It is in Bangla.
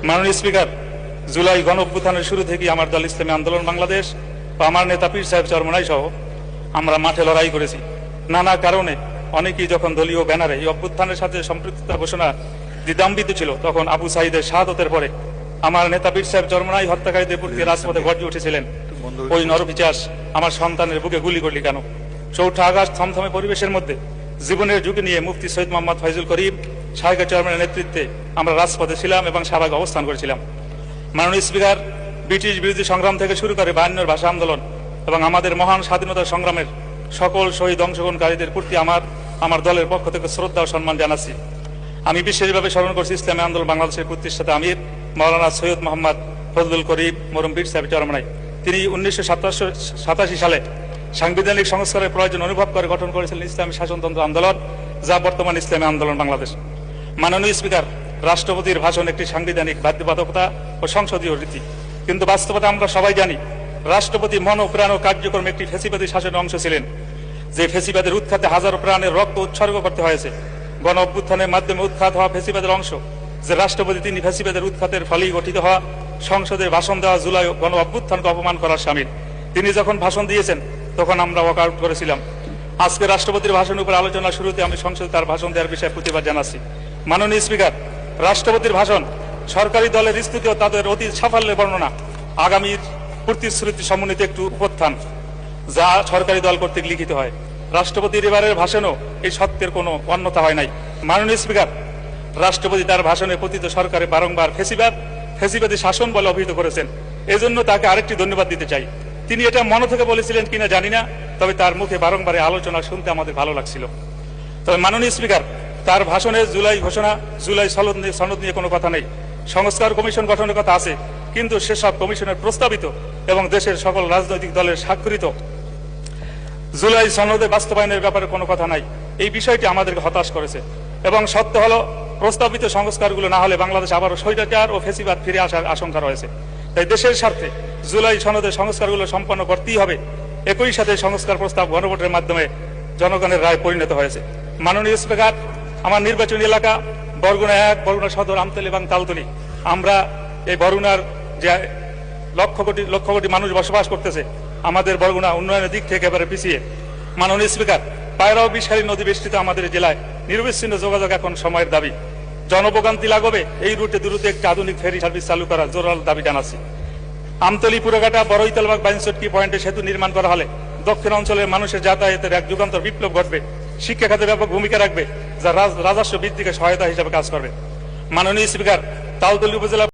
মাননীয় স্পিকার, জুলাই গণ অভ্যুত্থানের শুরু থেকেই আমার দল ইসলামী আন্দোলন বাংলাদেশ বা আমার নেতা পীর সাহেব চরমনাই সহ আমরা মাঠে লড়াই করেছি। নানা কারণে অনেকেই যখন দলীয় ব্যানারে এই অভ্যুত্থানের সাথে সম্পৃক্ততা ঘোষণা দ্বিধান্বিত ছিল, তখন আবু সাঈদের শাহাদতের পরে আমার নেতা পীর সাহেব চরমনাই হত্যাকারীদের প্রতি রাজপথে গর্জে উঠেছিলেন, ওই নরপিচাস আমার সন্তানের বুকে গুলি করলি কেন। 4 আগস্ট থমথমে পরিবেশের মধ্যে জীবনের ঝুঁকি নিয়ে মুফতি সৈয়দ মোহাম্মদ ফয়জুল করিম শাহেখের চেয়ারম্যানের নেতৃত্বে আমরা রাজপথে ছিলাম এবং শাহবাগে অবস্থান করেছিলাম। মাননীয় স্পিকার, ব্রিটিশ বিরোধী সংগ্রাম থেকে শুরু করে 52 ভাষা আন্দোলন এবং আমাদের মহান স্বাধীনতা সংগ্রামের সকল শহীদ অংশগ্রহণকারীদের প্রতি আমার দলের পক্ষ থেকে শ্রদ্ধা ও সম্মান জানাচ্ছি। আমি বিশেষভাবে স্মরণ করছি ইসলামী আন্দোলন বাংলাদেশের প্রতিষ্ঠাতা আমির মাওলানা সৈয়দ মোহাম্মদ ফজলুল করিম মরহুম পীর সাহেব চরমনাই। তিনি 1987 সালে সাংবিধানিক সংস্কারের প্রয়োজন অনুভব করে গঠন করেছিলেন ইসলামী শাসনতন্ত্র আন্দোলন, যা বর্তমান ইসলামী আন্দোলন বাংলাদেশ। মাননীয় স্পিকার, রাষ্ট্রপতির ভাষণ একটি সাংবিধানিক বাধ্যবাধকতা ও সংসদীয় রীতি, কিন্তু বাস্তবতা আমরা সবাই জানি রাষ্ট্রপতি মন ও প্রাণ ও কার্যক্রমে একটি ফেসিবাদী শাসনের অংশ ছিলেন, যে ফেসিবাদের উৎখাতে হাজারো প্রাণের রক্ত উৎসর্গ করতে হয়েছে। গণ অভ্যুত্থানের মাধ্যমে উৎখাত হওয়া ফেসিবাদের অংশ যে রাষ্ট্রপতি, তিনি ফেসিবাদের উৎখাতের ফলেই গঠিত হওয়া সংসদে ভাষণ দেওয়া জুলাই গণ অভ্যুত্থানকে অপমান করার শামিল। তিনি যখন ভাষণ দিয়েছেন তখন আমরা ওয়াকআউট করেছিলাম। আজকে রাষ্ট্রপতির ভাষণের উপর আলোচনা শুরুতে আমি সংসদে তার ভাষণ দেওয়ার বিষয়ে প্রতিবাদ জানাচ্ছি। মাননীয় স্পিকার, রাষ্ট্রপতির ভাষণ সরকারি দলের স্থিতি ও তাদের অতীত সাফল্যের বর্ণনা, আগামীর প্রতিশ্রুতি সমন্বিত একটু উপস্থান, যা সরকারি দল কর্তৃক লিখিত হয়। রাষ্ট্রপতির এবারের ভাষণও এই সত্যের কোনো অন্যতা হয় নাই। মাননীয় স্পিকার, রাষ্ট্রপতি তার ভাষণে পতিত সরকারে বারংবার ফেসিবাদী শাসন বলে অভিহিত করেছেন। এজন্য তাকে আরেকটি ধন্যবাদ দিতে চাই। তিনি এটা মন থেকে বলেছিলেন কিনা জানি না, তবে তার মুখে বারংবার আলোচনা শুনতে আমাদের ভালো লাগছিল। তবে মাননীয় স্পিকার, তার ভাষণে জুলাই ঘোষণা, জুলাই সনদ নিয়ে কোনো কথা নেই। সংস্কার কমিশন গঠনের কথা আছে, কিন্তু সেসব কমিশনের প্রস্তাবিত এবং দেশের সকল রাজনৈতিক দলের স্বাক্ষরিত জুলাই সনদে বাস্তবায়নের ব্যাপারে কোনো কথা নাই। এই বিষয়টি আমাদেরকে হতাশ করেছে এবং সত্য হলো প্রস্তাবিত সংস্কারগুলো না হলে বাংলাদেশ আবারও স্বৈরাচার ও ফেসিবাদ ফিরে আসার আশঙ্কা রয়েছে। তাই দেশের স্বার্থে জুলাই সনদের সংস্কারগুলো সম্পন্ন করতেই হবে। একই সাথে সংস্কার প্রস্তাব গণভোটের মাধ্যমে জনগণের রায় পরিণত হয়েছে। মাননীয় স্পিকার, আমার নির্বাচনী এলাকা বরগুনা 1, বরগুনা সদর, আমতলী এবং তালতলী। আমরা এই বরগুনার যে লক্ষ কোটি মানুষ বসবাস করতেছে, আমাদের বরগুনা উন্নয়নের দিক থেকে এবারে পিছিয়ে। মাননীয় স্পিকার, পায়রাও বিশালী নদী বেষ্টিত আমাদের জেলায় নিরবিচ্ছিন্ন যোগাযোগ এখন সময়ের দাবি। জনভোগান্তি লাগবে, এই রুটে দ্রুত একটি আধুনিক ফেরি সার্ভিস চালু করার জোরাল দাবি জানাচ্ছি। আমতলী, পুরাঘাটা, বড়ইতলবাগ, 62 পয়েন্টে সেতু নির্মাণ করা হলে দক্ষিণ অঞ্চলের মানুষের যাতায়াতের এক যুগান্তর বিপ্লব ঘটবে, শিক্ষা খাতে ব্যাপক ভূমিকা রাখবে, যা রাজস্ব বৃদ্ধিকে সহায়তা হিসেবে কাজ করবে। মাননীয় স্পিকার, তালতলী উপজেলা